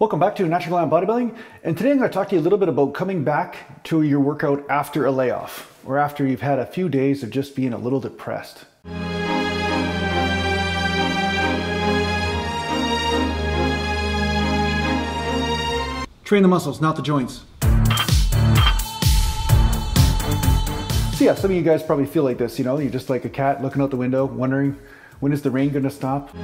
Welcome back to Natural Gallant Bodybuilding, and today I'm going to talk to you a little bit about coming back to your workout after a layoff, or after you've had a few days of just being a little depressed. Train the muscles, not the joints. So yeah, some of you guys probably feel like this, you know, you're just like a cat looking out the window, wondering, when is the rain going to stop?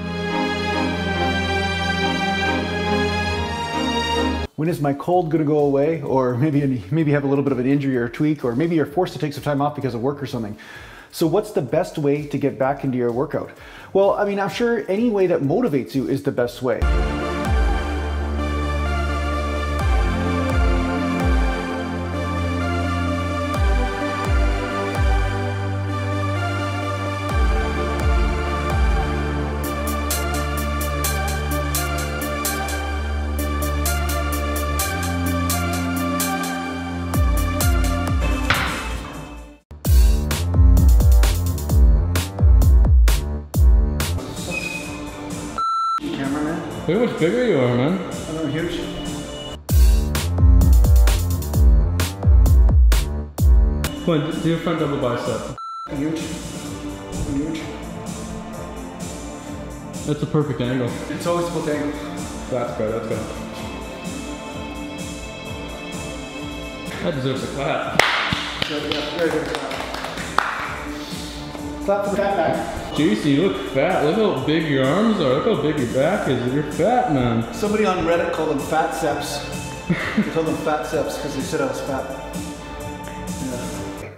When is my cold going to go away? Or maybe you have a little bit of an injury or a tweak, or maybe you're forced to take some time off because of work or something. So what's the best way to get back into your workout? Well, I mean, I'm sure any way that motivates you is the best way. Look how much bigger you are, man. I know, huge. Come on, do your front double bicep. Huge. Huge. That's a perfect angle. It's always full angle. That's good, that's good. That deserves a clap. Yeah, very good clap. Clap for the fat back. JC, you look fat. Look how big your arms are. Look how big your back is. You're fat, man. Somebody on Reddit called them fat seps. They told them fat seps because they said I was fat.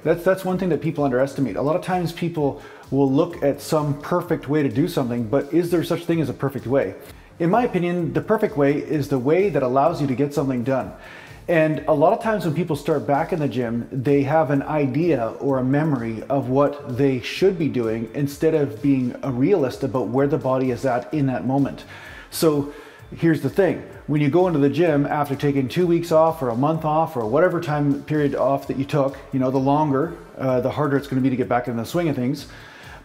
Yeah. That's one thing that people underestimate. A lot of times people will look at some perfect way to do something, but is there such thing as a perfect way? In my opinion, the perfect way is the way that allows you to get something done. And a lot of times when people start back in the gym, they have an idea or a memory of what they should be doing instead of being a realist about where the body is at in that moment. So here's the thing. When you go into the gym after taking 2 weeks off or a month off or whatever time period off that you took, you know, the longer, the harder it's going to be to get back in the swing of things.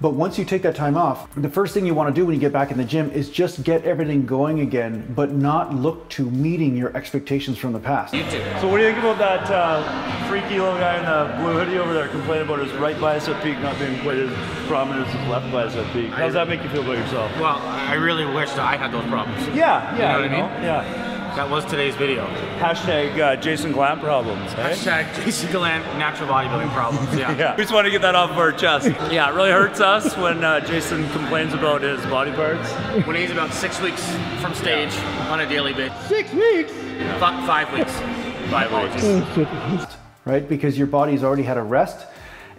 But once you take that time off, the first thing you want to do when you get back in the gym is just get everything going again, but not look to meeting your expectations from the past. So what do you think about that freaky little guy in the blue hoodie over there complaining about his right bicep peak not being quite as prominent as his left bicep peak? How does that make you feel about yourself? Well, I really wish that I had those problems. Yeah, you know what I mean? Yeah. That was today's video. Hashtag Jason Gallant problems. Eh? Hashtag Jason Gallant natural bodybuilding problems. Yeah. Yeah. We just want to get that off of our chest. Yeah, it really hurts us when Jason complains about his body parts. When he's about 6 weeks from stage on a daily basis. 6 weeks? 5 weeks. 5 weeks. Right? Because your body's already had a rest.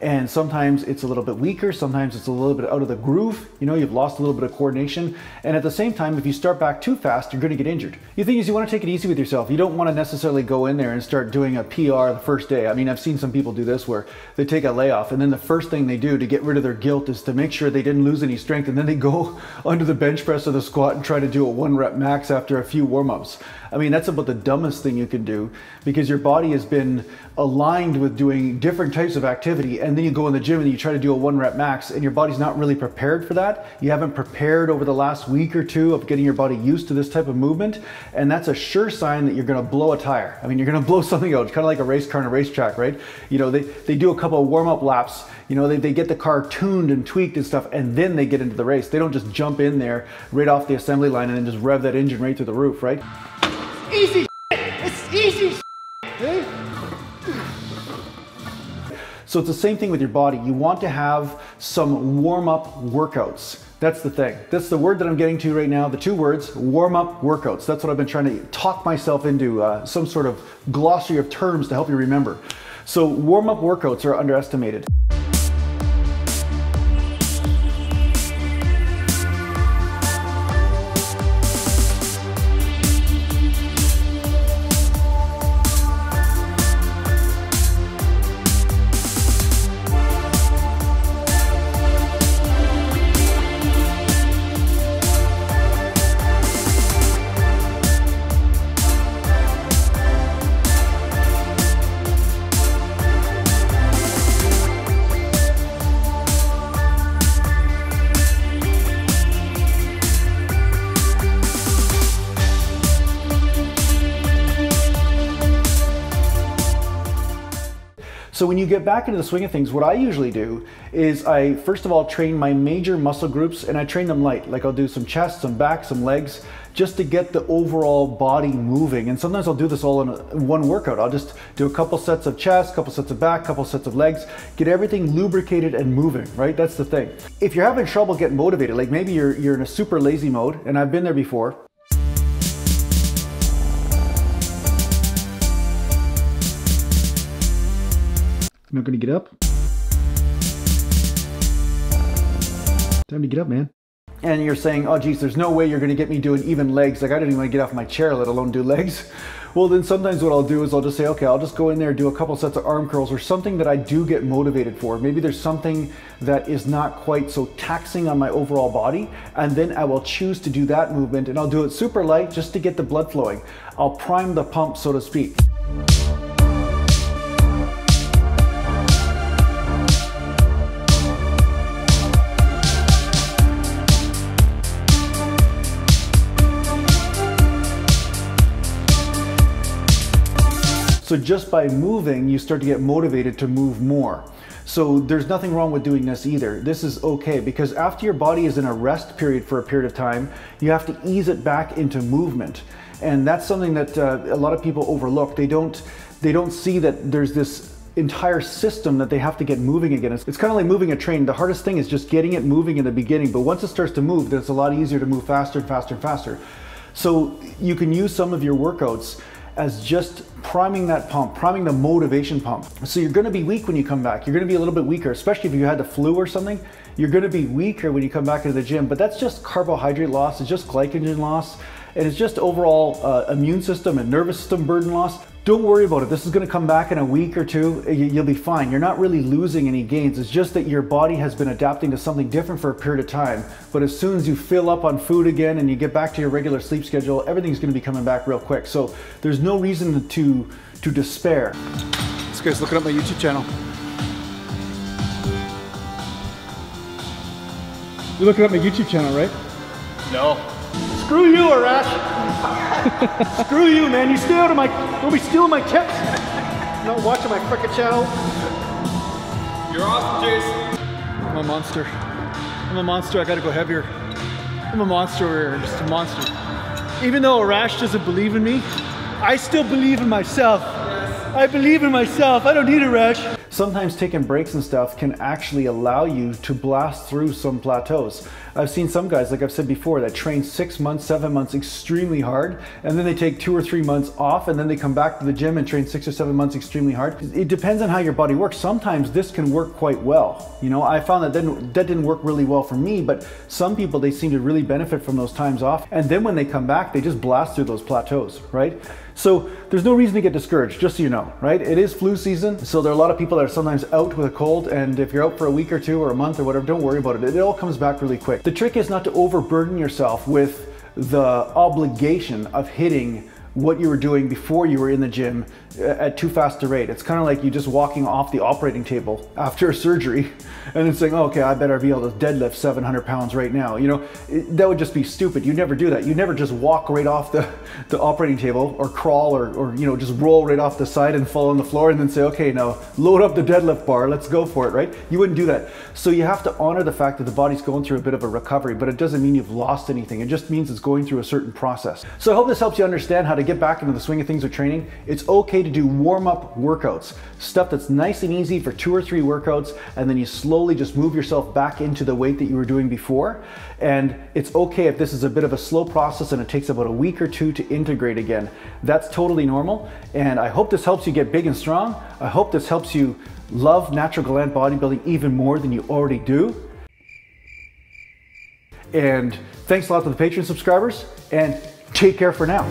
And sometimes it's a little bit weaker, sometimes it's a little bit out of the groove, you know, you've lost a little bit of coordination. And at the same time, if you start back too fast, you're gonna get injured. The thing is, you wanna take it easy with yourself. You don't wanna necessarily go in there and start doing a PR the first day. I mean, I've seen some people do this where they take a layoff and then the first thing they do to get rid of their guilt is to make sure they didn't lose any strength, and then they go under the bench press or the squat and try to do a 1 rep max after a few warm-ups. I mean, that's about the dumbest thing you can do, because your body has been aligned with doing different types of activity, and then you go in the gym and you try to do a 1 rep max and your body's not really prepared for that. You haven't prepared over the last week or two of getting your body used to this type of movement, and that's a sure sign that you're gonna blow a tire. I mean, you're gonna blow something out. It's kind of like a race car on a racetrack, right? You know, they do a couple of warm-up laps, you know, they get the car tuned and tweaked and stuff, and then they get into the race. They don't just jump in there right off the assembly line and then just rev that engine right through the roof, right? Easy It's easy hey? So it's the same thing with your body. You want to have some warm-up workouts. That's the thing. That's the word that I'm getting to right now. The 2 words, warm-up workouts. That's what I've been trying to talk myself into, some sort of glossary of terms to help you remember. So warm-up workouts are underestimated. So when you get back into the swing of things, what I usually do is I first of all train my major muscle groups, and I train them light. Like I'll do some chest, some back, some legs, just to get the overall body moving. And sometimes I'll do this all in one workout. I'll just do a couple sets of chest, couple sets of back, couple sets of legs, get everything lubricated and moving, right? That's the thing. If you're having trouble getting motivated, like maybe you're in a super lazy mode, and I've been there before. I'm not gonna get up. Time to get up, man. And you're saying, oh geez, there's no way you're gonna get me doing even legs. Like I don't even want to get off my chair, let alone do legs. Well, then sometimes what I'll do is I'll just say, okay, I'll just go in there, do a couple sets of arm curls or something that I do get motivated for. Maybe there's something that is not quite so taxing on my overall body, and then I will choose to do that movement, and I'll do it super light just to get the blood flowing. I'll prime the pump, so to speak. So just by moving, you start to get motivated to move more. So there's nothing wrong with doing this either. This is okay, because after your body is in a rest period for a period of time, you have to ease it back into movement. And that's something that a lot of people overlook. They don't see that there's this entire system that they have to get moving again. It's kind of like moving a train. The hardest thing is just getting it moving in the beginning, but once it starts to move, then it's a lot easier to move faster and faster and faster. So you can use some of your workouts as just priming that pump, priming the motivation pump. So you're gonna be weak when you come back. You're gonna be a little bit weaker, especially if you had the flu or something. You're gonna be weaker when you come back into the gym, but that's just carbohydrate loss, it's just glycogen loss, and it's just overall immune system and nervous system burden loss. Don't worry about it. This is gonna come back in a week or two. You'll be fine. You're not really losing any gains. It's just that your body has been adapting to something different for a period of time. But as soon as you fill up on food again and you get back to your regular sleep schedule, everything's gonna be coming back real quick. So there's no reason to despair. This guy's looking up my YouTube channel. You're looking up my YouTube channel, right? No. Screw you, Arash. Screw you, man. You stay out of my, don't be stealing my tips. I'm not watching my frickin' channel. You're awesome, Jason. I'm a monster. I'm a monster. I gotta go heavier. I'm a monster over here. Just a monster. Even though Arash doesn't believe in me, I still believe in myself. Yes. I believe in myself. I don't need Arash. Sometimes taking breaks and stuff can actually allow you to blast through some plateaus. I've seen some guys, like I've said before, that train 6 months, 7 months extremely hard, and then they take 2 or 3 months off, and then they come back to the gym and train 6 or 7 months extremely hard. It depends on how your body works. Sometimes this can work quite well. You know, I found that didn't work really well for me, but some people, they seem to really benefit from those times off, and then when they come back, they just blast through those plateaus, right? So there's no reason to get discouraged, just so you know, right? It is flu season, so there are a lot of people that are sometimes out with a cold, and if you're out for a week or two or a month or whatever, don't worry about it. It all comes back really quick. The trick is not to overburden yourself with the obligation of hitting what you were doing before you were in the gym at too fast a rate. It's kind of like you just walking off the operating table after a surgery and then saying, oh, okay, I better be able to deadlift 700 pounds right now. You know, that would just be stupid. You never do that. You never just walk right off the operating table or crawl or you know, just roll right off the side and fall on the floor and then say, okay, now load up the deadlift bar, let's go for it, right? You wouldn't do that. So you have to honor the fact that the body's going through a bit of a recovery, but it doesn't mean you've lost anything. It just means it's going through a certain process. So I hope this helps you understand how to get back into the swing of things with training. It's okay to do warm-up workouts, stuff that's nice and easy for 2 or 3 workouts, and then you slowly just move yourself back into the weight that you were doing before. And it's okay if this is a bit of a slow process and it takes about a week or 2 to integrate again. That's totally normal, and I hope this helps you get big and strong. I hope this helps you love natural Gallant bodybuilding even more than you already do. And thanks a lot to the Patreon subscribers, and take care for now.